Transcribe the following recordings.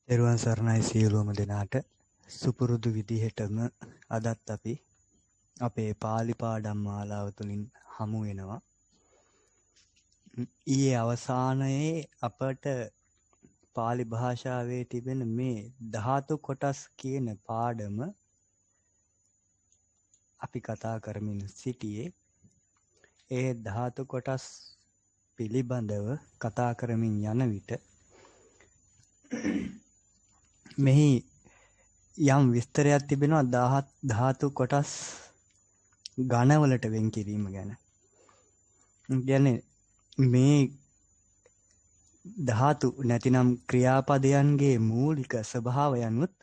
තෙරුවන් සරණයි සියලුම දෙනාට සුපුරුදු විදිහටම අදත් අපි අපේ පාලි පාඩම් මාලාව තුළින් හමු වෙනවා. ඊයේ අවසානයේ අපට පාලි භාෂාවේ තිබෙන මේ ධාතු කොටස් කියන පාඩම අපි කතා කරමින් සිටියේ. ඒ ධාතු කොටස් පිළිබඳව කතා කරමින් යන විට මෙහි යම් විස්තරයක් තිබෙනවා ධාතු කොටස් ඝනවලට වෙන් කිරීම ගැන. කියන්නේ මේ ධාතු නැතිනම් ක්‍රියාපදයන්ගේ මූලික ස්වභාවයන්වත්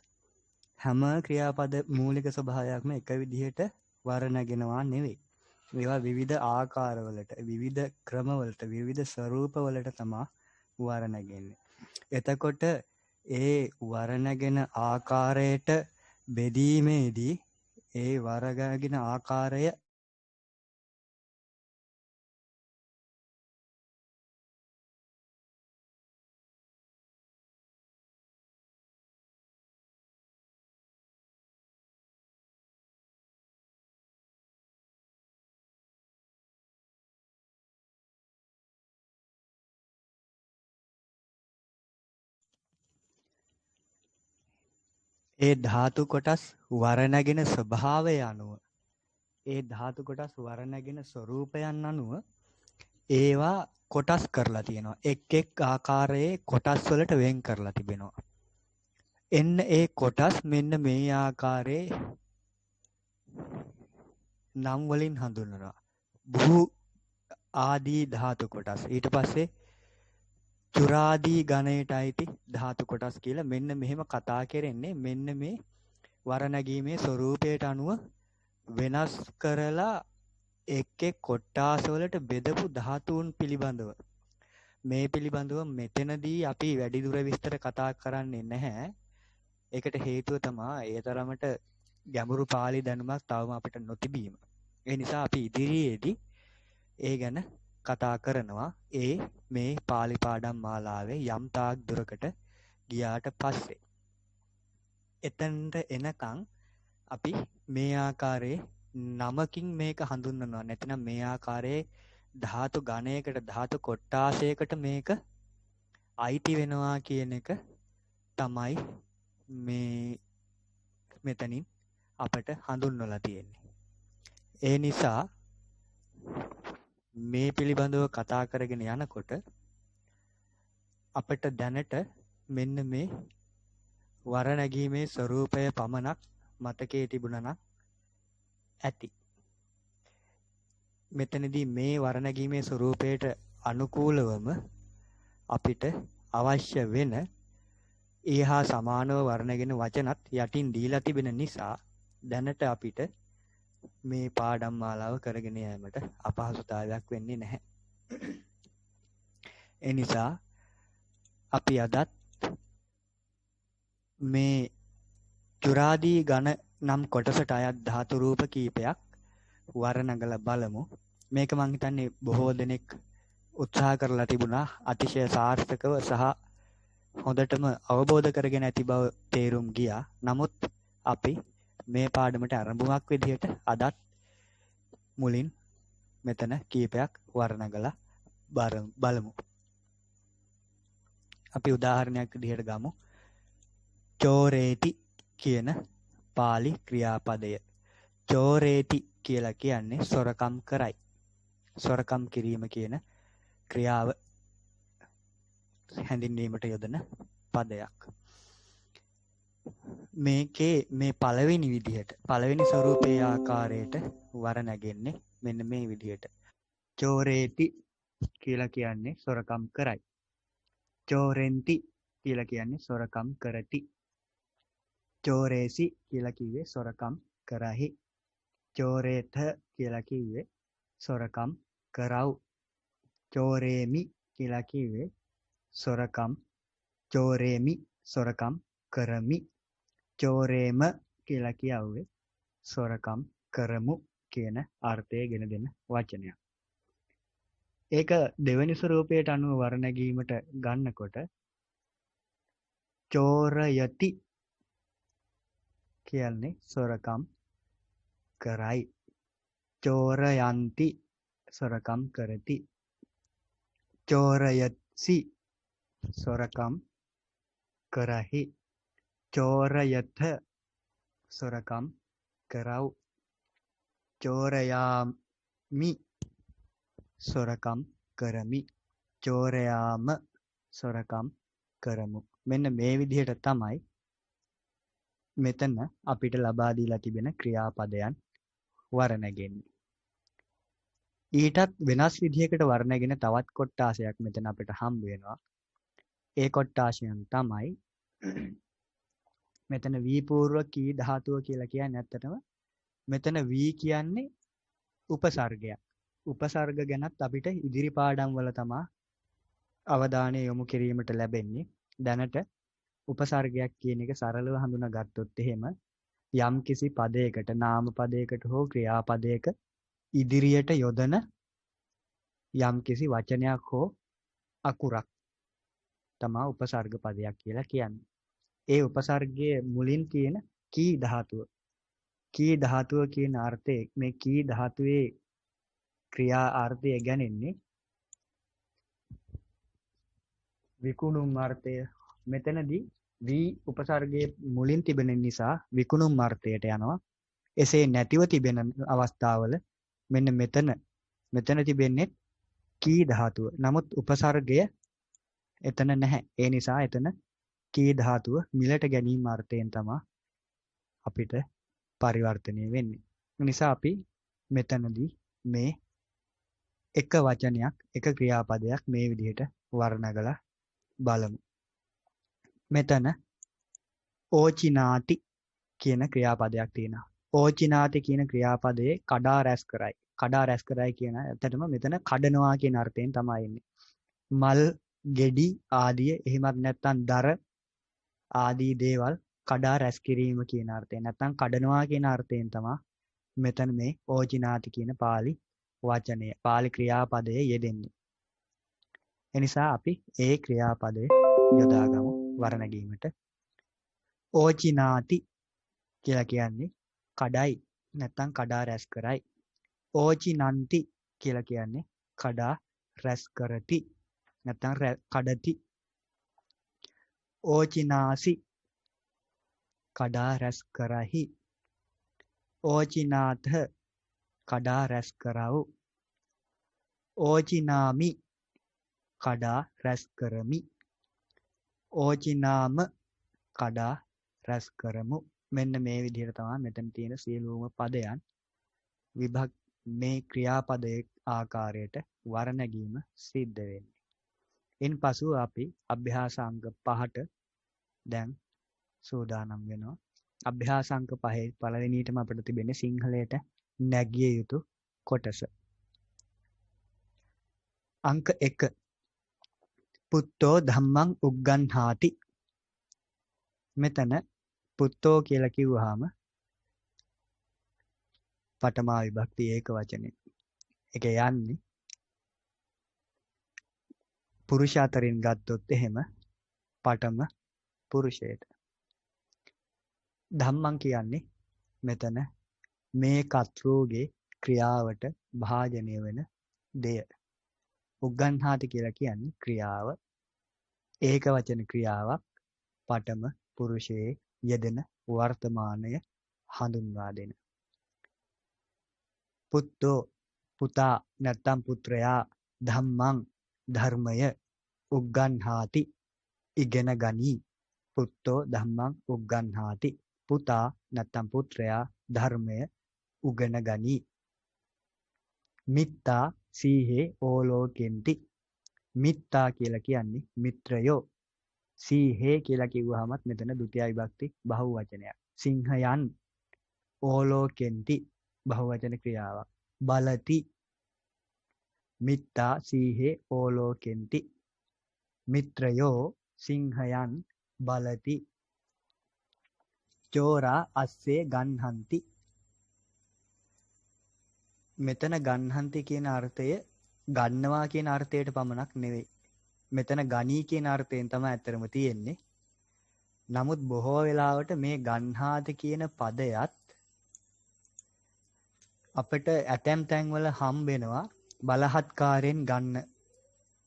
හැම ක්‍රියාපද මූලික ස්වභාවයක්ම එක විදිහට වර්ණගෙනවා නෙවෙයි. ඒවා විවිධ ආකාරවලට, විවිධ ක්‍රමවලට, විවිධ ස්වරූපවලට තමයි වර්ණගෙන්නේ. එතකොට ඒ වර්ණගෙන ආකාරයට බෙදීමේදී ඒ වර්ණගෙන ආකාරය ඒ ධාතු කොටස් වර්ණගෙන ස්වභාවය අනුව ඒ ධාතු කොටස් වර්ණගෙන ස්වરૂපයන් අනුව ඒවා කොටස් කරලා තියෙනවා. එක් එක් ආකාරයේ කොටස් වලට වෙන් කරලා තිබෙනවා. එන්න ඒ කොටස් මෙන්න මේ ආකාරයේ නම් වලින් හඳුන්වනවා. භූ ආදී ධාතු කොටස්. ඊට පස්සේ චුරාදී ගණයට අයිති ධාතු කොටස් කියලා මෙන්න මෙහෙම කතා කරන්නේ මෙන්න මේ වර්ණගීමේ ස්වરૂපයට අනුව වෙනස් කරලා එක් එක් කොටස් වලට බෙදපු ධාතුන් පිළිබඳව මේ පිළිබඳව මෙතනදී අපි වැඩිදුර විස්තර කතා කරන්නේ නැහැ. ඒකට හේතුව තමයි ඒ තරමට ගැඹුරු පාළි දැනුමක් තවම අපිට නොතිබීම. ඒ නිසා අපි ඉදිරියේදී ඒ ගැන කතා කරනවා මේ පාලි පාඩම් මාලාවේ යම් තාක් දුරකට ගියාට පස්සේ. එතනට එනකන් අපි මේ ආකාරයේ නමකින් මේක හඳුන්වනවා. නැතිනම් මේ ආකාරයේ ධාතු ගණයකට ධාතු කොටාසයකට මේක අයිති වෙනවා කියන එක තමයි මේ මෙතනින් අපට හඳුන්වලා තියෙන්නේ. ඒ නිසා මේ පිළිබඳව කතා කරගෙන යනකොට අපට දැනට මෙන්න මේ වර්ණගීමේ ස්වરૂපය පමණක් මතකයේ තිබුණා නම් ඇති. මෙතනදී මේ වර්ණගීමේ ස්වરૂපයට අනුකූලවම අපිට අවශ්‍ය වෙන ඒහා සමානව වර්ණගෙන වචනත් යටින් දීලා තිබෙන නිසා දැනට අපිට මේ පාඩම් මාලාව කරගෙන යාමට අපහසුතාවයක් වෙන්නේ නැහැ. ඒ නිසා අපි අදත් මේ චුරාදී ඝන නම් කොටසට අයත් ධාතු රූප කීපයක් වර්ණගලා බලමු. මේක මං හිතන්නේ බොහෝ දෙනෙක් උත්සාහ කරලා තිබුණා අතිශය සාර්ථකව සහ හොඳටම අවබෝධ කරගෙන ඇති බව තේරුම් ගියා. නමුත් අපි මේ පාඩමට ආරම්භයක් විදිහට අදත් මුලින් මෙතන කීපයක් වර්ණගලා බලමු. අපි උදාහරණයක් විදිහට ගමු. චෝරේති කියන පාලි ක්‍රියාපදය. චෝරේති කියලා කියන්නේ සොරකම් කරයි. සොරකම් කිරීම කියන ක්‍රියාව හැඳින්වීමට යොදන පදයක්. මේකේ මේ පළවෙනි විදිහට පළවෙනි ස්වරූපයේ ආකාරයට වර්ණගෙන්නේ මෙන්න මේ විදිහට. චෝරේති කියලා කියන්නේ සොරකම් කරයි. චෝරෙන්ති කියලා කියන්නේ සොරකම් කරති. චෝරේසි කියලා කිව්වේ සොරකම් කරහි. චෝරේත කියලා කිව්වේ සොරකම් කරව්. චෝරේමි කියලා කිව්වේ සොරකම් චෝරේමි සොරකම් කරමි. චෝරේම කියලා කියුවේ සොරකම් කරමු කියන අර්ථය ගෙන දෙන වචනයක්. ඒක දෙවෙනි ස්වරූපයට අනුව වර්ණගීමට ගන්නකොට චෝරයති කියන්නේ සොරකම් කරයි. චෝරයන්ති සොරකම් කරති. චෝරයත්සි සොරකම් කරහි. චෝරයත සොරකම් කරව්. චෝරයාමි සොරකම් කරමි. චෝරයාම සොරකම් කරමු. මෙන්න මේ විදිහට තමයි මෙතන අපිට ලබා දීලා තිබෙන ක්‍රියාපදයන් වර්ණගෙන්නේ. ඊටත් වෙනස් විදිහකට වර්ණගෙන තවත් කොටාසයක් මෙතන අපිට හම්බ වෙනවා. ඒ කොටාසයන් තමයි මෙතන වී පූර්ව කී ධාතුව කියලා කියන්නේ. ඇත්තටම මෙතන වී කියන්නේ උපසර්ගයක්. උපසර්ග ගැනත් අපිට ඉදිරි පාඩම් වල තමයි අවධානය යොමු කිරීමට ලැබෙන්නේ. දැනට උපසර්ගයක් කියන එක සරලව හඳුනාගත්තොත් එහෙම යම් කිසි පදයකට නාම පදයකට හෝ ක්‍රියාපදයක ඉදිරියට යොදන යම් කිසි වචනයක් හෝ අකුරක් තමයි උපසර්ග පදයක් කියලා කියන්නේ. ඒ උපසර්ගයේ මුලින් තියෙන කී ධාතුව. කී ධාතුව කියන අර්ථයේ මේ කී ධාතුවේ ක්‍රියා අර්ථය ගැනෙන්නේ විකුණුම් අර්ථය. මෙතනදී වී උපසර්ගයේ මුලින් තිබෙන නිසා විකුණුම් අර්ථයට යනවා. එසේ නැතිව තිබෙන අවස්ථාවල මෙන්න මෙතන තිබෙන්නේ කී ධාතුව. නමුත් උපසර්ගය එතන නැහැ. ඒ නිසා එතන කී ධාතුව මිලට ගැනීම අර්ථයෙන් තමයි අපිට පරිවර්තනය වෙන්නේ. නිසා අපි මෙතනදී මේ එක වචනයක් එක ක්‍රියාපදයක් මේ විදිහට වර්ණගලා බලමු. මෙතන ඕචිනාති කියන ක්‍රියාපදයක් තියෙනවා. ඕචිනාති කියන ක්‍රියාපදයේ කඩා රැස් කරයි. කඩා රැස් කරයි කියන ඇත්තටම මෙතන කඩනවා කියන අර්ථයෙන් තමයි එන්නේ. මල්, ගෙඩි ආදිය එහෙමත් නැත්නම් දර ආදී දේවල් කඩා රැස් කිරීම කියන අර්ථයෙන් නැත්නම් කඩනවා කියන අර්ථයෙන් තමයි මෙතන මේ ඕචිනාති කියන පාලි වචනය, පාලි ක්‍රියාපදයේ යෙදෙන්නේ. එනිසා අපි ඒ ක්‍රියාපදයේ යොදාගමු වර්ණගීමට. ඕචිනාති කියලා කියන්නේ කඩයි නැත්නම් කඩා රැස් කරයි. ඕචිනන්ති කියලා කියන්නේ කඩා රැස් කරති නැත්නම් කඩති. ඕචිනාසි කඩා රැස් කරහි. ඕචිනාත කඩා රැස් කරව්. ඕචිනාමි කඩා රැස් කරමි. ඕචිනාම කඩා රැස් කරමු. මෙන්න මේ විදිහට තමයි මෙතන තියෙන සියලුම පදයන් මේ ක්‍රියාපදයේ ආකාරයට වර්ණගීම සිද්ධ වෙන්නේ. ඉන්පසු අපි අභ්‍යාස අංක 5ට දැන් සූදානම් වෙනවා. අභ්‍යාස අංක 5 පළවෙනියටම අපිට තිබෙන්නේ සිංහලයට නැගිය යුතු කොටස. අංක 1 පුත්තෝ ධම්මං උග්ගන්හාති. මෙතන පුත්තෝ කියලා කිව්වහම පඨමා විභක්ති ඒක වචනේ. ඒක යන්නේ පුරුෂ අතරින් ගත්තොත් එහෙම පඨම පුරුෂයට. ධම්මං කියන්නේ මෙතන මේ කර්තෘගේ ක්‍රියාවට භාජනය වෙන දෙය. උග්ගන්හාති කියලා කියන්නේ ක්‍රියාව. ඒක වචන ක්‍රියාවක් පඨම පුරුෂයේ යෙදෙන වර්තමානය හඳුන්වා දෙන. පුත්තෝ පුතා නැත්නම් පුත්‍රයා ධම්මං ධර්මය උග්ගන්හාති ඉගෙන ගනී. පුත්තෝ ධම්මං උග්ගන්හාති පුතා නැත්නම් පුත්‍රයා ධර්මය උගෙන ගනී. මිත්තා සීහේ ඕලෝකෙන්ති. මිත්තා කියලා කියන්නේ මිත්‍රයෝ. සීහේ කියලා කිව්වහමත් මෙතන ဒုတိ ය විභක්ති බහුවචනයක්. සිංහයන් ඕලෝකෙන්ති බහුවචන ක්‍රියාවක්. බලති මිත්තා සීහේ ඕලෝකෙන්ති. මිත්‍රයෝ සිංහයන් බලති. චෝරා අස්සේ ගන්හන්ති. මෙතන ගන්හන්ති කියන අර්ථය ගන්නවා කියන අර්ථයට පමණක් නෙවෙයි. මෙතන ගනී කියන අර්ථයෙන් තමයි ඇත්තරම තියෙන්නේ. නමුත් බොහෝ වෙලාවට මේ ගන්හාද කියන පදයත් අපිට ඇතැම් තැන්වල හම්බෙනවා බලහත්කාරයෙන් ගන්න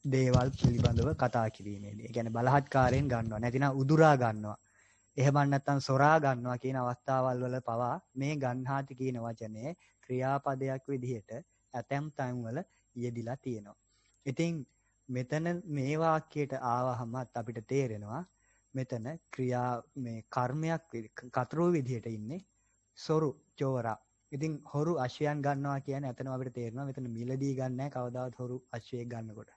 දේවල් පිළිබඳව කතා කිරීමේදී. ඒ කියන්නේ බලහත්කාරයෙන් ගන්නවා. නැතිනම් උදුරා ගන්නවා. එහෙම නැත්නම් සොරා ගන්නවා කියන අවස්ථාවල් වල පවා මේ ගන්හාති කියන වචනේ ක්‍රියාපදයක් විදිහට ඇතැම් තැන්වල යෙදිලා තියෙනවා. ඉතින් මෙතන මේ වාක්‍යයට ආවහමත් අපිට තේරෙනවා මෙතන ක්‍රියා මේ කර්මයක් කතරු විදිහට ඉන්නේ සොරු චෝරා. ඉතින් හොරු අශ්වයන් ගන්නවා කියන්නේ එතනම අපිට තේරෙනවා මෙතන මිලදී ගන්න නැහැ කවදාවත් හොරු අශ්වයෙක් ගන්නකොට.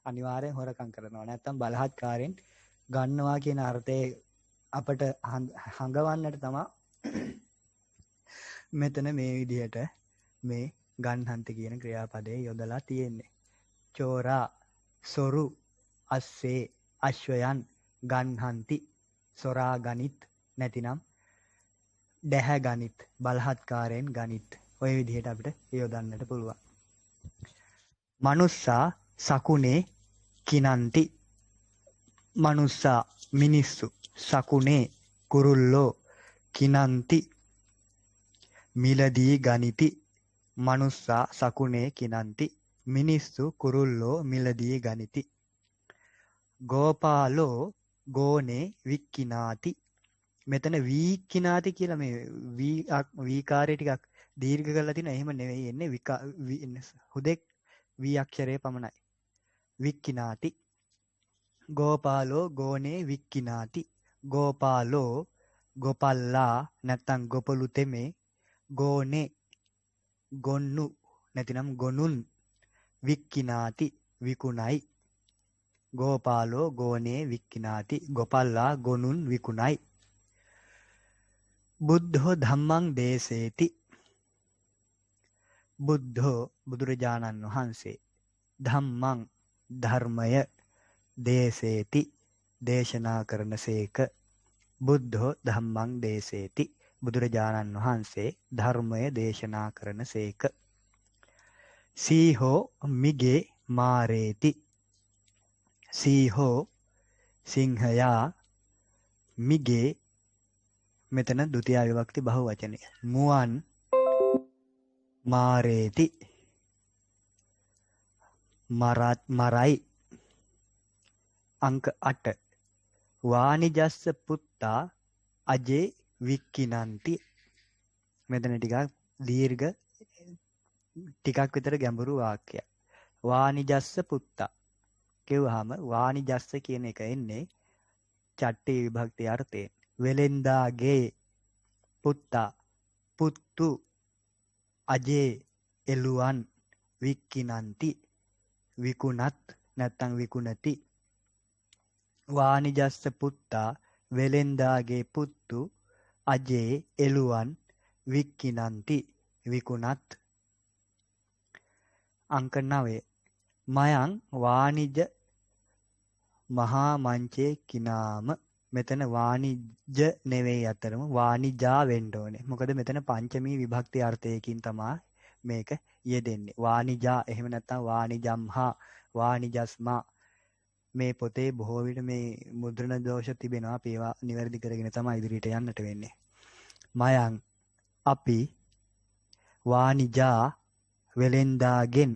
අනිවාර්යෙන් හොරකම් කරනවා. නැත්තම් බලහත්කාරයෙන් ගන්නවා කියන අර්ථයේ අපට හඟවන්නට තමයි මෙතන මේ විදිහට මේ ගන්හන්ති කියන ක්‍රියාපදයේ යොදලා තියෙන්නේ. චෝරා සොරු අස්සේ අශ්වයන් ගන්හන්ති සොරා ගනිත් නැතිනම් දැහැ ගනිත් බලහත්කාරයෙන් ගනිත් ඔය විදිහට අපිට යොදන්නට පුළුවන්. මනුස්සා සකුනේ කිනන්ති මනුස්සා මිනිස්සු සකුනේ කුරුල්ලෝ කිනන්ති මිලදී ගනිති මනුස්සා සකුනේ කිනන්ති මිනිස්සු කුරුල්ලෝ මිලදී ගනිති. ගෝපාලෝ ගෝනේ වික්කිනාති මෙතන වීක්කිනාති කියලා මේ වීකාරය ටිකක් දීර්ඝ කරලා තිනවා. එහෙම නෙවෙයි එන්නේ හුදෙක් වී අක්ෂරයේ පමණයි. වික්කිනාති ගෝපාලෝ ගෝනේ වික්කිනාති ගෝපාලෝ ගොපල්ලා නැත්තම් ගොපලු තෙමේ ගෝනේ ගොන්නු නැතිනම් ගොනුන් වික්කිනාති විකුණයි. ගෝපාලෝ ගෝනේ වික්කිනාති ගොපල්ලා ගොනුන් විකුණයි. බුද්ධෝ ධම්මං දේසේති බුද්ධෝ බුදුරජාණන් වහන්සේ ධම්මං ධර්මය දේසේති දේශනා කරනසේක. බුද්ධෝ ධම්මං දේසේති බුදුරජාණන් වහන්සේ ධර්මය දේශනා කරනසේක. සීහෝ මිගේ මාරේති සීහෝ සිංහයා මිගේ මෙතන ဒုတိ ය විභක්ති බහුවචනය. මුවන් මාරේති මරයි. අංක 8 වානිජස්ස පුත්තා අජේ වික්කිනන්ති. මෙතන ටිකක් දීර්ඝ ටිකක් විතර ගැඹුරු වාක්‍යයක්. වානිජස්ස පුත්තා කියවහම වානිජස්ස කියන එක එන්නේ චට්ටි විභක්ති අර්ථයෙන්. වෙලෙන්දාගේ පුත්තා පුත්තු අජේ එළුවන් වික්කිනන්ති විකුණත් නැත්තම් විකුණති. වානිජස්ස පුත්තා වෙලෙන්දාගේ පුත්තු අජේ එළුවන් වික්කිනන්ති විකුණත්. අංක 9 මයං වානිජ මහා මංචේ කිනාම. මෙතන වානිජ නෙවෙයි අතරම වානිජා වෙන්න ඕනේ. මොකද මෙතන පංචමී විභක්ති අර්ථයකින් තමයි මේක යෙදෙන්නේ. වානිජා එහෙම නැත්නම් වානිජම්හා වානිජස්මා. මේ පොතේ බොහෝ විට මේ මුද්‍රණ දෝෂ තිබෙනවා. අපි ඒවා නිවැරදි කරගෙන තමයි ඉදිරියට යන්නට වෙන්නේ. මයං අපි වානිජා වෙලෙන්දාගෙන්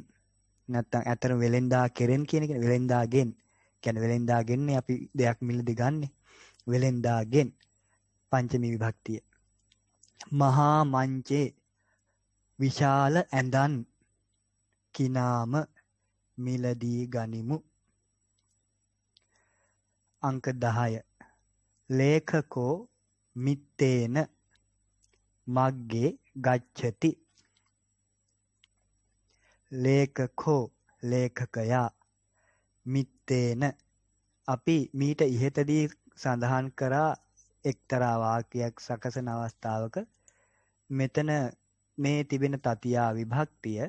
නැත්නම් අතර වෙලෙන්දා කෙරෙන් කියන එක වෙලෙන්දාගෙන් කියන්නේ වෙලෙන්දාගෙන්නේ අපි දෙයක් මිලදී ගන්නෙ. වෙලෙන්දාගෙන් පංචමී විභක්තිය. මහා මංචේ විශාල ඇඳන් කිනාම මිලදී ගනිමු. අංක 10 ලේඛකෝ මිත්තේන මග්ගේ ගච්ඡති. ලේඛකෝ ලේඛකයා මිත්තේන අපි මීට ඉහතදී සඳහන් කරා එක්තරා වාක්‍යයක් සකසන අවස්ථාවක මෙතන මේ තිබෙන තතියා විභක්තිය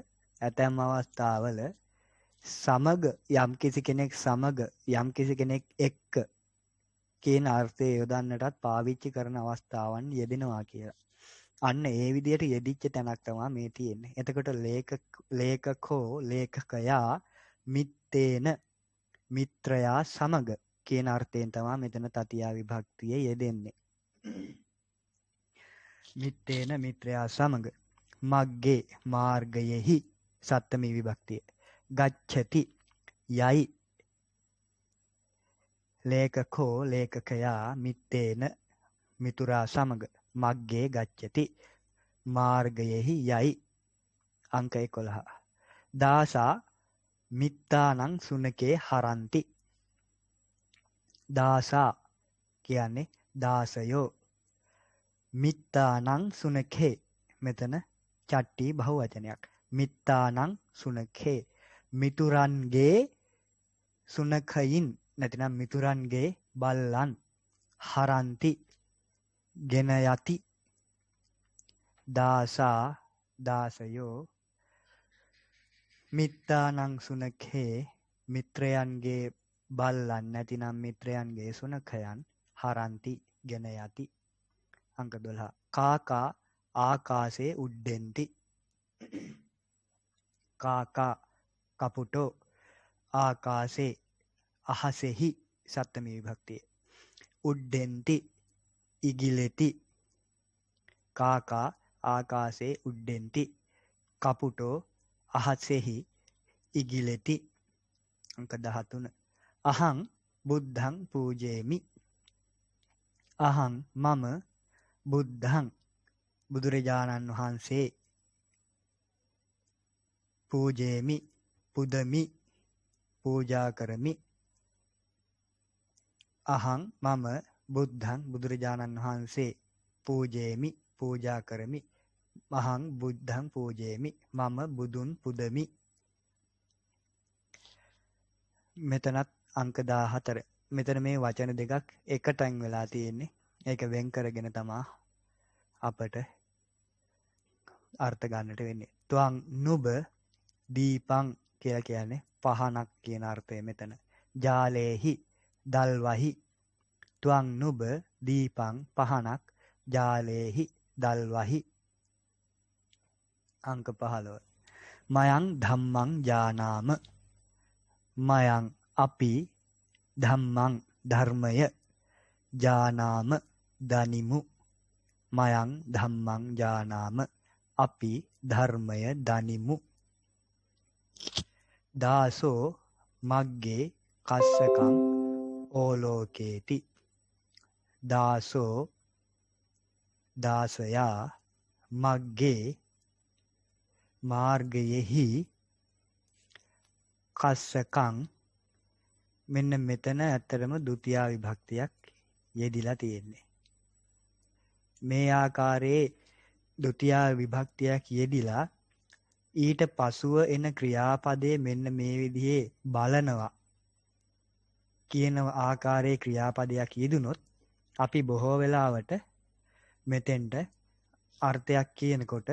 ඇතැම් අවස්ථාවල සමග යම්කිසි කෙනෙක් සමග යම්කිසි කෙනෙක් එක්ක කියන අර්ථය යොදන්නටත් පාවිච්චි කරන අවස්ථාවන් යෙදෙනවා කියලා. අන්න ඒ විදිහට යෙදිච්ච තැනක් තමයි මේ තියෙන්නේ. එතකොට ලේඛකෝ ලේඛකයා මිත්තේන මිත්‍රයා සමග කියන අර්ථයෙන් තමයි මෙතන තතියා විභක්තිය යෙදෙන්නේ. මිත්තේන මිත්‍රයා සමග මග්ගේ මාර්ගයෙහි සත්තමී විභක්තිය. ගච්ඡති යයි ලේඛකෝ ලේඛකයා මිත්තේන මිතුරා සමග මග්ගේ ගච්ඡති මාර්ගයෙහි යයි. අංක 11. දාසා මිත්තානං සුනකේ හරಂತಿ. දාසා කියන්නේ දාසයෝ. මිත්තානං සුනකේ මෙතන චට්ටි බහුවචනයක්. මිත්තානං සුනකේ මිතුරන්ගේ සුනකයින් නැතිනම් මිතුරන්ගේ බල්ලන් හරಂತಿ ගෙන යති. දාසා දාසයෝ මිත්තානං සුනකේ මිත්‍රයන්ගේ බල්ලන් නැතිනම් මිත්‍රයන්ගේ සුනකයන් හරಂತಿ ගෙන යති. අංක 12. කාකා ආකාශේ උඩ්ඩෙන්ති. කාකා කපුටෝ ආකාශේ අහසෙහි සත්තමී විභක්තිය. උඩ්ඩෙන්ති ඉගිලෙති. කාකා ආකාශේ උඩ්ඩෙන්ති කපුටෝ අහසෙහි ඉගිලෙති. අංක 13. අහං බුද්ධං පූජේමි. අහං මම බුද්ධං බුදුරජාණන් වහන්සේ පූජේමි පුදමි පූජා කරමි. අහං මම බුද්ධං බුදුරජාණන් වහන්සේ පූජේමි පූජා කරමි. අහං බුද්ධං පූජේමි මම බුදුන් පුදමි. මෙතනත් අංක 14. මෙතන මේ වචන දෙකක් එකටන් වෙලා තියෙන්නේ. ඒක වෙන් කරගෙන තමයි අපට අර්ථ ගන්නට වෙන්නේ. ත්වං නුබ දීපං කියලා කියන්නේ පහනක් කියන අර්ථය මෙතන. ජාලේහි දල්වහි. ත්වං නුබ දීපං පහනක් ජාලේහි දල්වහි. අංක 15. මයං ධම්මං ජානාම. මයං අපි ධම්මං ධර්මය ජානාම දනිමු. මයං ධම්මං ජානාම අපි ධර්මය දනිමු. දාසෝ මග්ගේ කස්සකං ඕලෝකේති. දාසෝ දාසයා මග්ගේ මාර්ගයෙහි කස්සකං. මෙන්න මෙතන ඇත්තටම ဒုတိ ය විභක්තියක් යෙදිලා තියෙන්නේ. මේ ආකාරයේ ဒုတိ ය විභක්තියක් යෙදිලා ඊට පසුව එන ක්‍රියාපදයේ මෙන්න මේ විදිහේ බලනවා කියන ආකාරයේ ක්‍රියාපදයක් යෙදුනොත් අපි බොහෝ වෙලාවට මෙතෙන්ට අර්ථයක් කියනකොට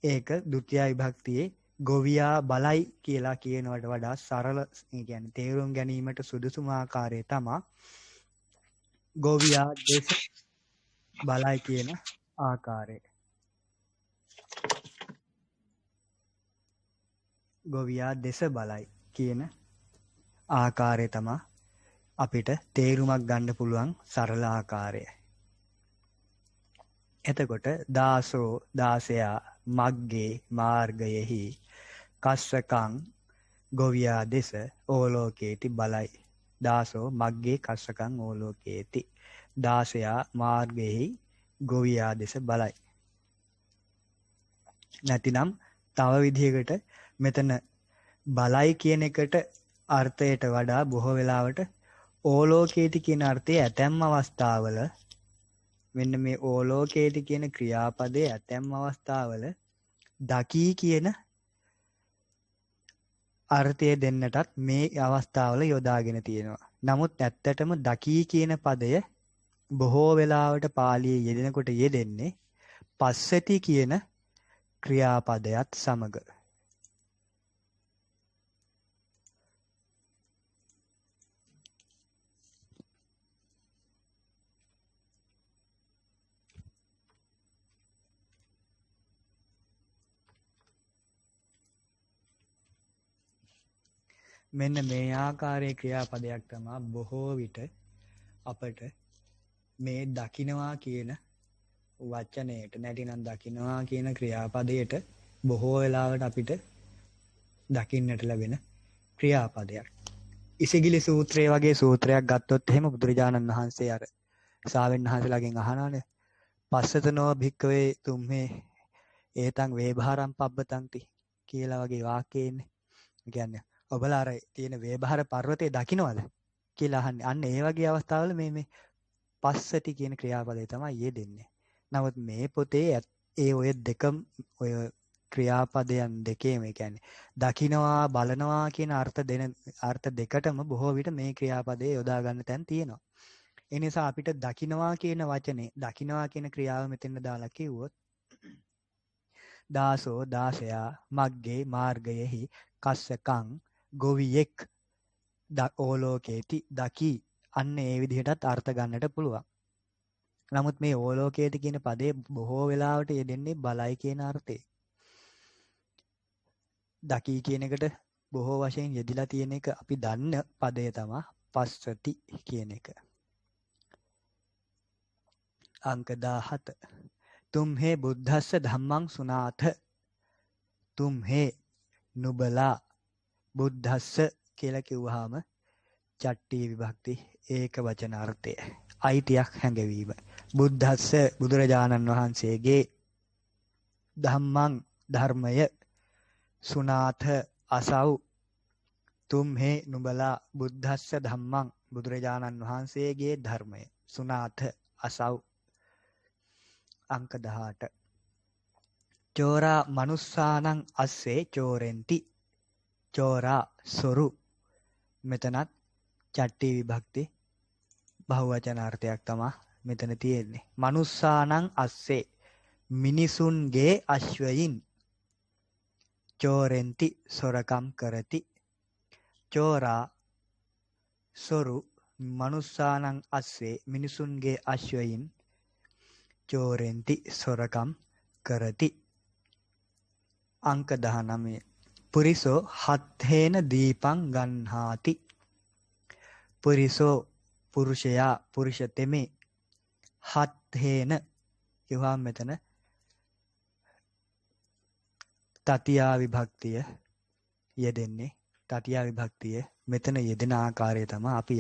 ඒක ဒုတိ ය විභක්තියේ ගොවියා බලයි කියලා කියනවට වඩා සරල, ඒ කියන්නේ තේරුම් ගැනීමට සුදුසුම ආකාරය තමයි ගොවියා දෙස බලයි කියන ආකාරය. ගොවියා දෙස බලයි කියන ආකාරය තමයි අපිට තේරුමක් ගන්න පුළුවන් සරල ආකාරය. එතකොට දාසෝ දාසයා මග්ගේ මාර්ගයෙහි කස්සකං ගොවියා දෙස ඕලෝකේති බලයි. දාසෝ මග්ගේ කස්සකං ඕලෝකේති. දාසයා මාර්ගයෙහි ගොවියා දෙස බලයි. නැතිනම් තව විදිහකට මෙතන බලයි කියන එකට අර්ථයට වඩා බොහෝ වෙලාවට ඕලෝකේති කියන අර්ථය ඇතැම් අවස්ථාවල මෙන්න මේ ඕලෝකේති කියන ක්‍රියාපදයේ ඇතැම් අවස්ථාවල දකී කියන අර්ථය දෙන්නටත් මේ අවස්ථාවල යොදාගෙන තියෙනවා. නමුත් ඇත්තටම දකී කියන පදය බොහෝ වෙලාවට පාලියේ යෙදෙනකොට යෙදෙන්නේ පස්සති කියන ක්‍රියාපදයක් සමග. මෙන්න මේ ආකාරයේ ක්‍රියාපදයක් තමයි බොහෝ විට අපට මේ දකින්නවා කියන වචනයට නැතිනම් දකින්නවා කියන ක්‍රියාපදයට බොහෝ වෙලාවට අපිට දකින්නට ලැබෙන ක්‍රියාපදයක්. ඉසිගිලි සූත්‍රය වගේ සූත්‍රයක් ගත්තොත් එහෙම බුදුරජාණන් වහන්සේ අර ශාවෙන් වහන්සේලාගෙන් අහනවානේ පස්සතනෝ භික්කවේ තුම්හේ ඒතං වේභාරම් පබ්බතන්ති කියලා වගේ වාක්‍යයන්නේ. කියන්නේ ඔබලා අර තියෙන වේභාර පර්වතේ දකින්නවද කියලා අහන්නේ. අන්න ඒ වගේ අවස්ථාවල මේ පස්සති කියන ක්‍රියාපදේ තමයි යෙදෙන්නේ. නමුත් මේ පොතේ ඒ ඔය දෙකම ඔය ක්‍රියාපදයන් දෙකේම කියන්නේ දකින්නවා බලනවා කියන අර්ථ දෙකටම බොහෝ විට මේ ක්‍රියාපදේ යොදා ගන්න තැන් තියෙනවා. ඒ නිසා අපිට දකින්නවා කියන වචනේ දකින්නවා කියන ක්‍රියාව මෙතෙන් දාලා කිව්වොත් දාසෝ දාසයා මග්ගේ මාර්ගයෙහි කස්සකං ගොවියෙක් ඕලෝකේති දකි අන්න ඒ විදිහටත් අර්ථ ගන්නට පුළුවන්. නමුත් මේ ඕලෝකේති කියන පදේ බොහෝ වෙලාවට යෙදෙන්නේ බලයි කියන අර්ථේ. දකි කියන එකට බොහෝ වශයෙන් යෙදිලා තියෙන එක අපි දන්න පදය තමයි පස්සති කියන එක. අංක 17 තුම්හේ බුද්ධස්ස ධම්මං සුනාත තුම්හේ නුබලා බුද්ධස්ස කියලා කිව්වහම චට්ටි විභක්ති ඒක වචන අර්ථය අයිතියක් හැඟවීම බුද්ධස්ස බුදුරජාණන් වහන්සේගේ ධම්මං ධර්මය සුනාත අසව් තුම්හේ නුබලා බුද්ධස්ස ධම්මං බුදුරජාණන් වහන්සේගේ ධර්මය සුනාත අසව්. අංක 18 චෝරා මනුස්සානං අස්සේ චෝරෙන්ති චෝරා සොරු මෙතනත් චට්ටි විභක්ති බහුවචනාර්ථයක් තමයි මෙතන තියෙන්නේ. මනුස්සානං අස්සේ මිනිසුන්ගේ අශ්වයින් චෝරෙන්ති සොරකම් කරති චෝරා සොරු මනුස්සානං අස්සේ මිනිසුන්ගේ අශ්වයින් චෝරෙන්ති සොරකම් කරති. අංක 19 පුරිසෝ හත්ථේන දීපං ගන්හාති පුරිසෝ පුරුෂයා පුරුෂ තෙමේ හත්ථේන කියවා මෙතන තතියා විභක්තිය යෙදෙන්නේ. තතියා විභක්තිය මෙතන යෙදෙන ආකාරය තමයි අපි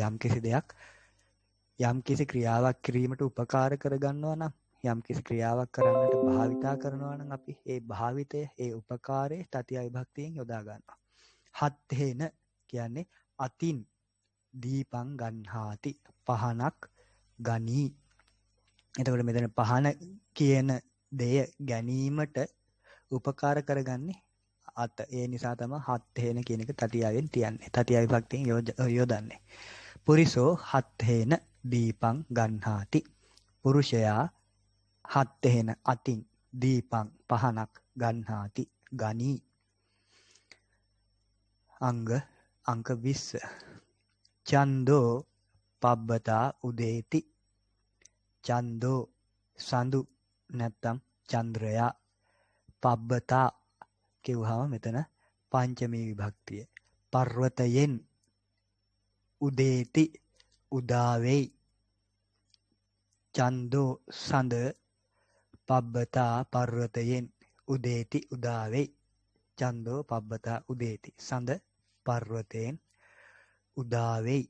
යම්කිසි ක්‍රියාවක් කිරීමට උපකාර කරගන්නවා නම් යම්කිසි ක්‍රියාවක් කරන්නට භාවිතා කරනවා නම් අපි ඒ භාවිතය ඒ උපකාරයේ තතියා විභක්තියෙන් යොදා ගන්නවා. හත්ථේන කියන්නේ අතින් දීපං ගන්හාති පහනක් ගනී. එතකොට මෙතන පහන කියන දෙය ගැනීමට උපකාර කරගන්නේ අත. ඒ නිසා තමයි හත්ථේන කියන එක තතියාවෙන් තියන්නේ. තතියා විභක්තියෙන් යොදන්නේ. පුරිසෝ හත්ථේන දීපං ගන්හාති පුරුෂයා හත්ථේන අතින් දීපං පහනක් ගන්හාති ගනී. අංක 20 චන්දෝ පබ්බතා උදේති චන්දෝ සඳු නැත්තම් චන්ද්‍රයා පබ්බතා කියවහම මෙතන පංචමී විභක්තිය පර්වතයෙන් උදේති උදාවෙයි චන්දෝ සඳ පබ්බතා පර්වතයෙන් උදේති උදාවෙයි චන්දෝ පබ්බතා උදේති සඳ පර්වතයෙන් උදාවෙයි.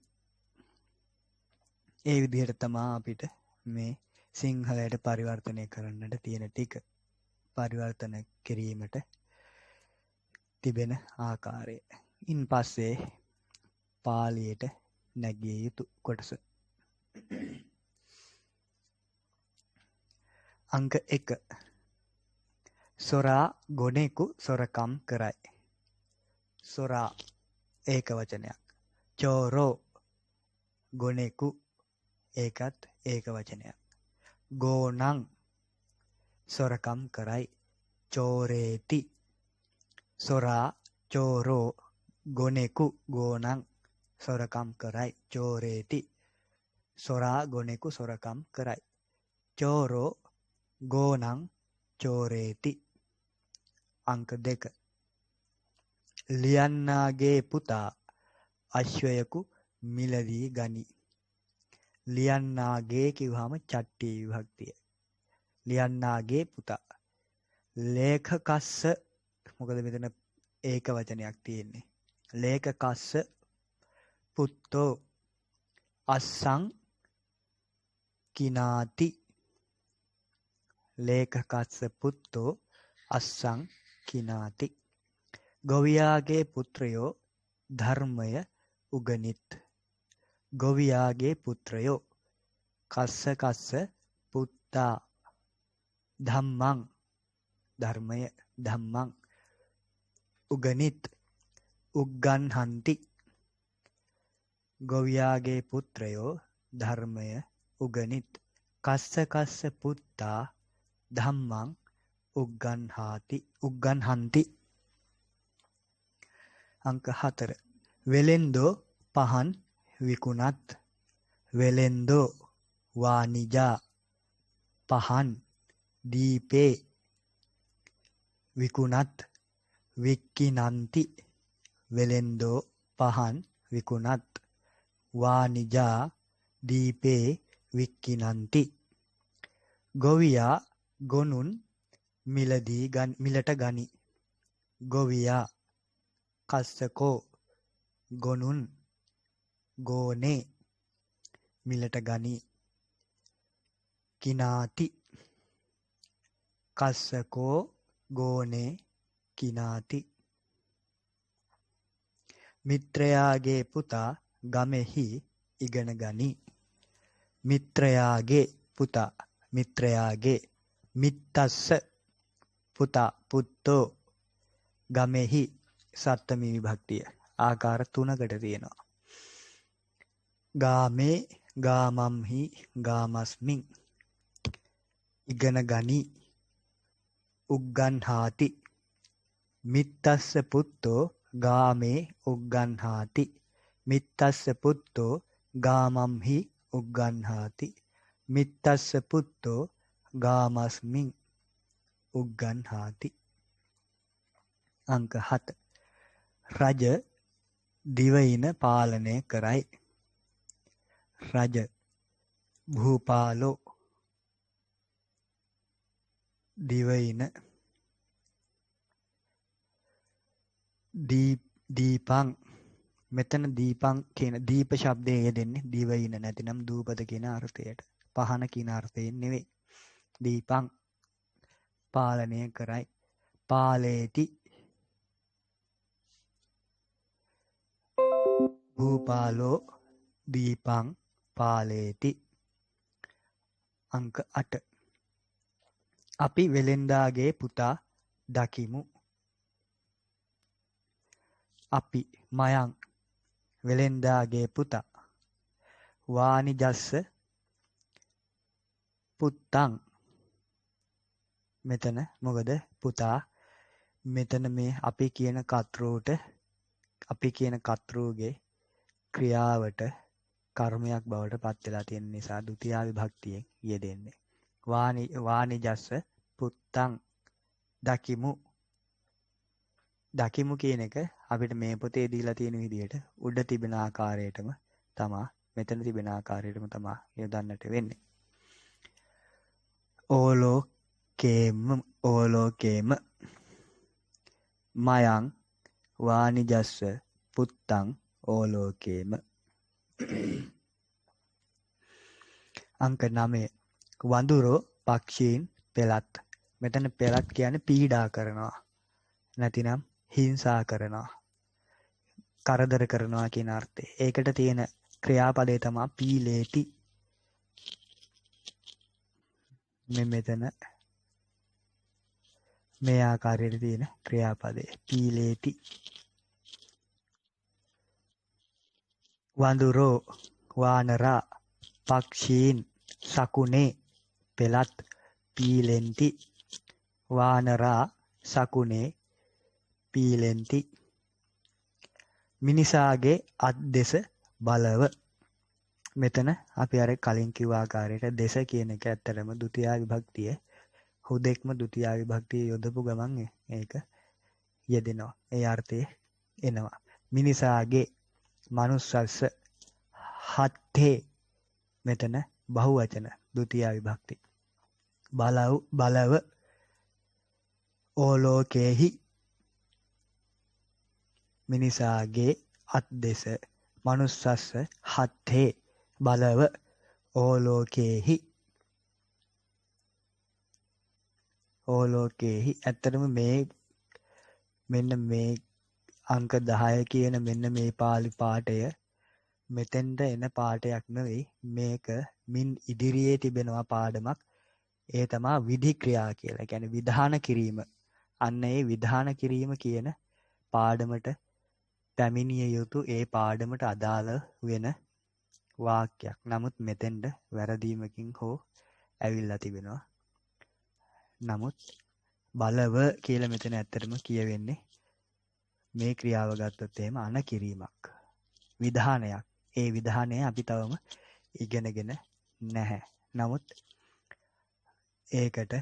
ඒ විදිහට තමයි අපිට මේ සිංහලයට පරිවර්තනය කරන්නට තියෙන ටික පරිවර්තන කිරීමට තිබෙන ආකාරය. ඉන් පස්සේ පාලියට නැගිය යුතු කොටස. අංක 1 සොරා ගොනෙකු සොරකම් කරයි. සොරා ඒක වචනයක්. චෝරෝ ගොනෙකු ඒකත් ඒක වචනයක්. ගෝනං සොරකම් කරයි. චෝරේති සොරා චෝරෝ ගොනෙකු ගෝනං සොරකම් කරයි. චෝරේති සොරා ගොනෙකු සොරකම් කරයි. චෝරෝ ගෝනං චෝරේති. අංක 2 ලියන්නාගේ පුතා අශ්වයෙකු මිලදී ගනි. ලියන්නාගේ කිව්වහම චට්ටි විභක්තිය. ලියන්නාගේ පුතා. ලේඛකස්ස මොකද මෙතන ඒක වචනයක් තියෙන්නේ. ලේඛකස්ස පුත්තෝ අස්සං කිනාති. ලේඛකස්ස පුත්තෝ අස්සං කිනාති. ගොවියාගේ පුත්‍රයෝ ධර්මය උගනිත්. ගොවියාගේ පුත්‍රයෝ කස්ස පුත්තා ධම්මං ධර්මය ධම්මං උගනිත් උග්ගන්හන්ති. ගොවියාගේ පුත්‍රයෝ ධර්මය උගනිත්. කස්ස පුත්තා ධම්මං උග්ගන්හන්ති. අංක 4. වෙලෙන්දෝ පහන් විකුණත්. වෙලෙන්දෝ වානිජා පහන් දීපේ විකුණත්. වික්කිනන්ති. වෙලෙන්දෝ පහන් විකුණත්. වානිජා දීපේ වික්කිනන්ති. ගොවියා ගොනුන් මිලට ගනි. ගොවියා කස්සකෝ ගොනුන් ගෝනේ මිලට ගනි. කිනාති. කස්සකෝ ගෝනේ කිනාති. මිත්‍රයාගේ පුතා ගමෙහි ඉගෙන ගනි. මිත්‍රයාගේ පුතා මිත්‍රයාගේ. මිත්තස්ස පුතා පුත්තෝ ගමෙහි සත්තමී විභක්තිය. ආකාර 3කට තියෙනවා. ගාමේ ගාමම්හි ගාමස්මින් ඉගෙන ගනි. උග්ගන්හාති. මිත්තස්ස පුත්තෝ ගාමේ උග්ගන්හාති. මිත්තස්ස පුත්තෝ ගාමම්හි උග්ගන්හාති. මිත්තස්ස පුත්තෝ ගාමස්මින් උග්ගන්හාති. අංක 7. රජ දිවයින පාලනය කරයි. රජ භූපාලෝ දිවයින. දීපං මෙතන දීපං කියන දීප ශබ්දය යෙදෙන්නේ දිවයින නැතිනම් දූපත කියන අර්ථයට. පහන කියන අර්ථයෙන් නෙවෙයි. දීපං පාලනය කරයි. පාලේති. භූපාලෝ දීපං පාලේති. අංක 8. අපි වෙලෙන්දාගේ පුතා දකිමු. අපි මයං වෙලෙන්දාගේ පුතා. වානිජස්ස පුත්තං. මෙතන මොකද පුතා මෙතන මේ අපි කියන කර්තෘට අපි කියන කර්තෘගේ ක්‍රියාවට කර්මයක් බවට පත් වෙලා තියෙන නිසා ဒုတိ ය විභක්තියෙන් යෙදෙන්නේ. වානිජස්ස පුත්තං දකිමු. දකිමු කියන එක අපිට මේ පොතේ දීලා තියෙන විදිහට උඩ තිබෙන ආකාරයටම තමා මෙතන තිබෙන ආකාරයටම තමා යොදන්නට වෙන්නේ. ඕලෝකේම මයං වානිජස්ස පුත්තං ඕලෝකේම. අංක 9. වඳුරෝ පක්ෂීන් පෙලත්. මෙතන පෙලත් කියන්නේ පීඩා කරනවා නැතිනම් හිංසා කරනවා කරදර කරනවා කියන අර්ථය. ඒකට තියෙන ක්‍රියාපදේ තමයි පීලේති. මෙතන මේ ආකාරයට තියෙන ක්‍රියාපදේ පීලේති. වඳුරෝ වානරා පක්ෂීන් සකුනේ පෙලත් පීලෙන්ති. වානරා සකුනේ පීලෙන්ති. මිනිසාගේ අත් දෙස බලව. මෙතන අපි අර කලින් කිව්ව ආකාරයට දෙස කියන එක ඇත්තටම ဒုတိ ය විභක්තිය හුදෙක්ම ဒုတိ ය විභක්තිය යොදපු ගමන් ඒක යෙදෙනවා. ඒ අර්ථය එනවා. මිනිසාගේ manussස්ස හත්තේ මෙතන බහුවචන ဒုတိယ විභක්ති බලව ඕලෝකේහි මිනිසාගේ අත් දෙස manussස්ස හත්තේ බලව ඕලෝකේහි ඇත්තටම මේ මෙන්න මේ අංක 10 කියන මෙන්න මේ පාළි පාඨය මෙතෙන්ට එන පාඩයක් නෙවෙයි මේක මින් ඉදිරියේ තිබෙනවා පාඩමක් ඒ තමයි විධික්‍රියා කියලා. කියන්නේ විධාන කිරීම. අන්න ඒ විධාන කිරීම කියන පාඩමට පැමිණිය යුතු ඒ පාඩමට අදාළ වෙන වාක්‍යයක්. නමුත් මෙතෙන්ට වැරදීමකින් හෝ ඇවිල්ලා තිබෙනවා. නමුත් බලව කියලා මෙතන ඇත්තටම කියවෙන්නේ මේ ක්‍රියාව ගත්තොත් එහෙම අන කිරීමක්. විධානයක්. ඒ විධානය අපි තවම ඉගෙනගෙන නැහැ. නමුත් ඒකට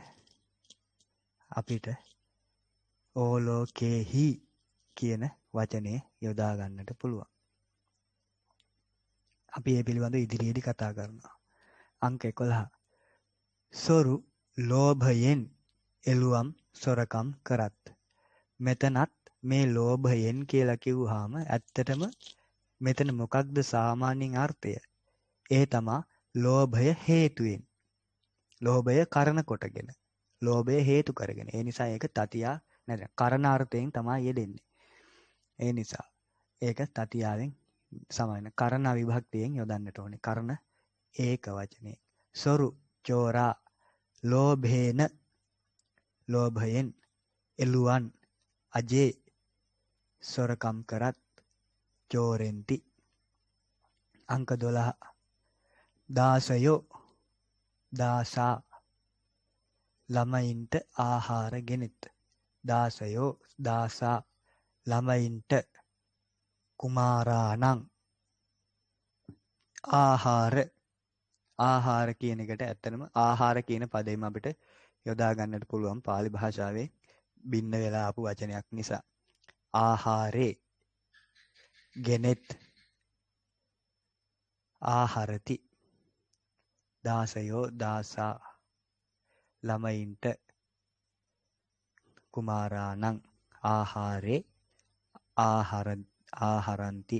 අපිට ඕලෝකේහි කියන වචනේ යොදා ගන්නට පුළුවන්. අපි මේ පිළිබඳව ඉදිරියේදී කතා කරනවා. අංක 11. සොරු ලෝභයෙන් එළුවම් සොරකම් කරත්. මෙතනත් මේ ලෝභයෙන් කියලා කිව්වහම ඇත්තටම මෙතන මොකක්ද සාමාන්‍යයෙන් අර්ථය? ඒ තමා ලෝභය හේතුවෙන්. ලෝභය කරන කොටගෙන. ලෝභය හේතු කරගෙන. ඒ නිසා ඒක තතියා නැද කරණාර්ථයෙන් තමයි යෙදෙන්නේ. ඒ නිසා ඒක තතියාවෙන් සමාන කරණ විභක්තියෙන් යොදන්නට ඕනේ. කරණ ඒක වචනේ. සොරු චෝරා ලෝභයෙන් එළුවන් අජේ සොරකම් කරත් චෝරෙන්ති. අංක 12. දාසයෝ දාසා ළමයින්ට ආහාර ගෙනෙත්. දාසයෝ දාසා ළමයින්ට කුමාරාණං ආහාර කියන එකට ඇත්තටම ආහාර කියන පදෙම අපිට යොදා ගන්නට පුළුවන් පාලි භාෂාවේ බින්න වෙලා ආපු වචනයක් නිසා. ආහාරේ ගෙනෙත් ආහාරති. දාසයෝ දාසා ළමයින්ට කුමාරාණං ආහාරේ ආහාරන්ති.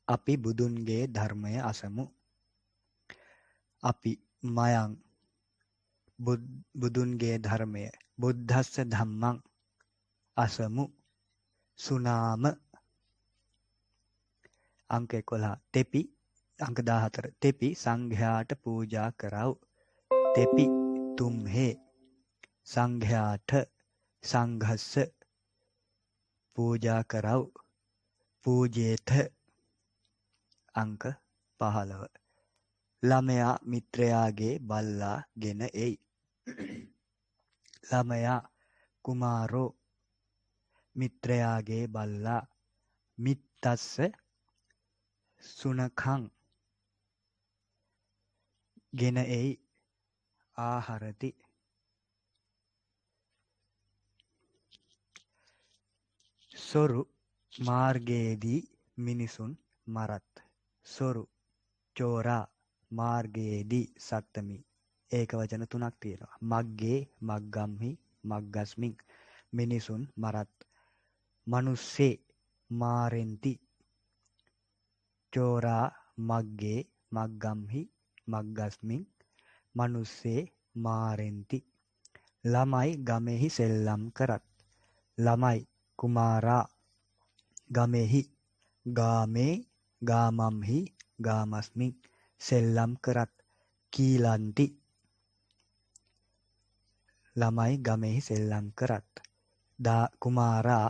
අපි බුදුන්ගේ ධර්මය අසමු. අපි මයං බුදුන්ගේ ධර්මය බුද්ධස්ස ධම්මං අසමු සුනාම. අංක 11. තෙපි අංක 14. තෙපි සංඝයාට පූජා කරව්. තෙපි තුම්හේ සංඝයාට සංඝස්ස පූජා කරව්. පූජේත. අංක 15. ළමයා මිත්‍රයාගේ බල්ලා ගෙන එයි. ළමයා කුමාරෝ මිත්‍රයාගේ බල්ලා මිත්තස්ස සුනඛං ගෙන එයි ආහාරති. සොරු මාර්ගයේදී මිනිසුන් මරත්. සොරු චෝරා මාර්ගයේදී සත්තමි. ඒක වචන 3ක් තියෙනවා. මග්ගේ මග්ගම්හි මග්ගස්මින් මිනිසුන් මරත්. මනුස්සේ මාරෙන්ති. චෝරා මග්ගේ මග්ගම්හි මග්ගස්මින් මනුස්සේ මාරෙන්ති. ළමයි ගමෙහි සෙල්ලම් කරත්. ළමයි කුමාරා ගමෙහි ගාමේ ගාමම්හි ගාමස්මින් සෙල්ලම් කරත්. කීලන්ති. ළමයි ගමෙහි සෙල්ලම් කරත්. කුමාරා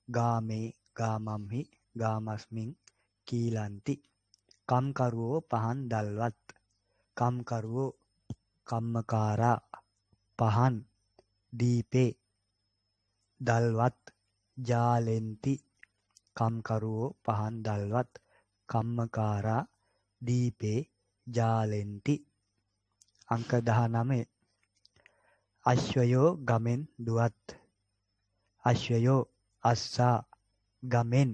ගාමේ ගාමම්හි ගාමස්මින් කීලන්ති. කම්කරුවෝ පහන් දල්වත්. කම්කරුවෝ කම්මකාරා පහන් දීපේ දල්වත් ජාලෙන්ති. කම්කරුවෝ පහන් දල්වත් කම්මකාරා දීපේ ජාලෙන්ති. අංක 19. අශ්වයෝ ගමෙන් දුවත්. අශ්වයෝ අස්සා ගමෙන්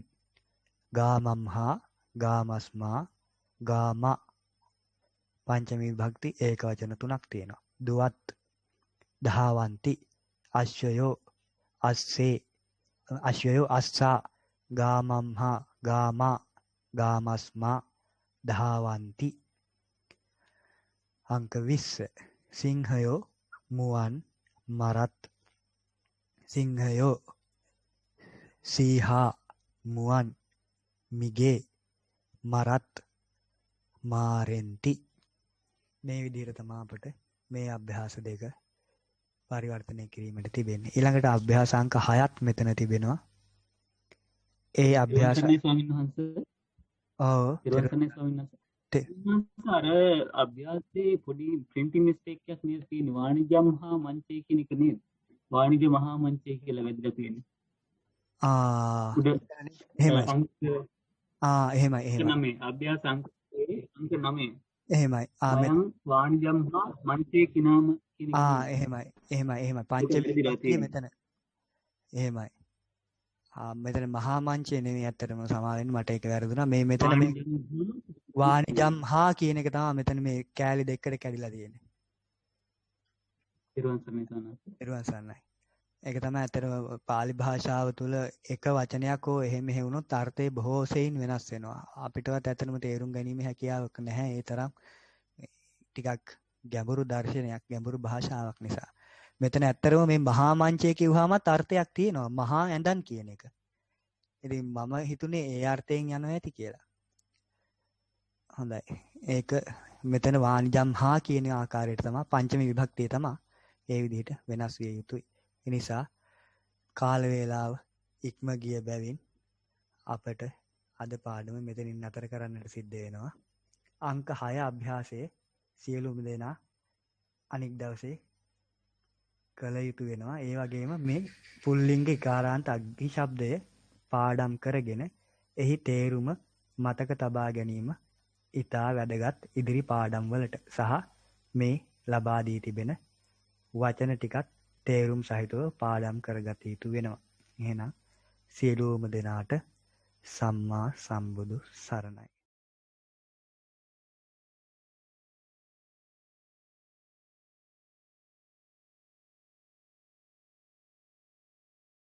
ගාමම්හා ගාමස්මා ගාම පංචමී විභක්ති ඒක වචන තුනක් තියෙනවා. දුවත් ධාවಂತಿ අශ්වයෝ අස්සේ අශ්වයෝ අස්සා ගාමම්හා ගාමා ගාමස්මා ධාවಂತಿ. අංක 20 සිංහයෝ මුවන් මරත් සිංහයෝ සීහා මුවන් මිගේ මරත් මාරෙන්ති. මේ විදිහට තමයි අපට මේ අභ්‍යාස දෙක පරිවර්තනය කිරීමට තිබෙන්නේ. ඊළඟට අභ්‍යාස අංක 6ක් මෙතන තිබෙනවා. ඒ අභ්‍යාස ස්වාමීන් වහන්සේ ඔව් ස්වාමීන් වහන්සේ අර අභ්‍යාසයේ පොඩි ප්‍රින්ටිං මිස්ටේක් එකක් නේද තියෙන්නේ. වාණිජම් හා මංචේ කියන එක නේද? වාණිජ මහා මංචේ කියලා වැදලා තියෙන්නේ. එහෙමයි. අභ්‍යාස අංක 9. එහෙමයි. වාණිජම් හා මංචේ කිනාම කියන එහෙමයි. පංචමී මෙතන. එහෙමයි. මෙතන මහා මංචේ නෙමෙයි අත්‍තරම සමාවෙන්න මට ඒක වැරදුනා. මේ මෙතන මේ වාණිජම් හා කියන එක තමයි මෙතන මේ කෑලි දෙකකට කැඩිලා තියෙන්නේ. ඊරුවන් සන්නයි. ඒක තමයි අත්‍තරම පාලි භාෂාව තුළ එක වචනයක් හෝ එහෙම වුණොත් අර්ථය බොහෝ සෙයින් වෙනස් වෙනවා. අපිටවත් ඇත්තටම තේරුම් ගැනීම හැකියාවක් නැහැ. ඒ තරම් ටිකක් ගැඹුරු දර්ශනයක්, ගැඹුරු භාෂාවක් නිසා. මෙතන ඇත්තරම මේ මහා මංචය කිව්වමත් අර්ථයක් තියෙනවා. මහා ඇඳන් කියන එක. ඉතින් මම හිතුනේ ඒ අර්ථයෙන් යනවා ඇති කියලා. හොඳයි. ඒක මෙතන වාණිජම් හා කියන ආකාරයට තමයි පංචමී විභක්තිය තමයි ඒ විදිහට වෙනස් විය යුතුයි. ඒ නිසා කාල වේලාව ඉක්ම ගිය බැවින් අපට අද පාඩම මෙතනින් නතර කරන්නට සිද්ධ වෙනවා. අංක 6 අභ්‍යාසයේ සියලුම දෙනා අනික් දවසේ කළ යුතු වෙනවා. ඒ වගේම මේ පුල්ලිංග ඉකාරාන්ත අග්ගි ශබ්දය පාඩම් කරගෙන එහි තේරුම මතක තබා ගැනීම ඉතා වැදගත් ඉදිරි පාඩම් වලට සහ මේ ලබා දී තිබෙන වචන ටිකත් තේරුම් සහිතව පාඩම් කරගත යුතු වෙනවා. එහෙනම් සියලුම දෙනාට සම්මා සම්බුදු සරණයි.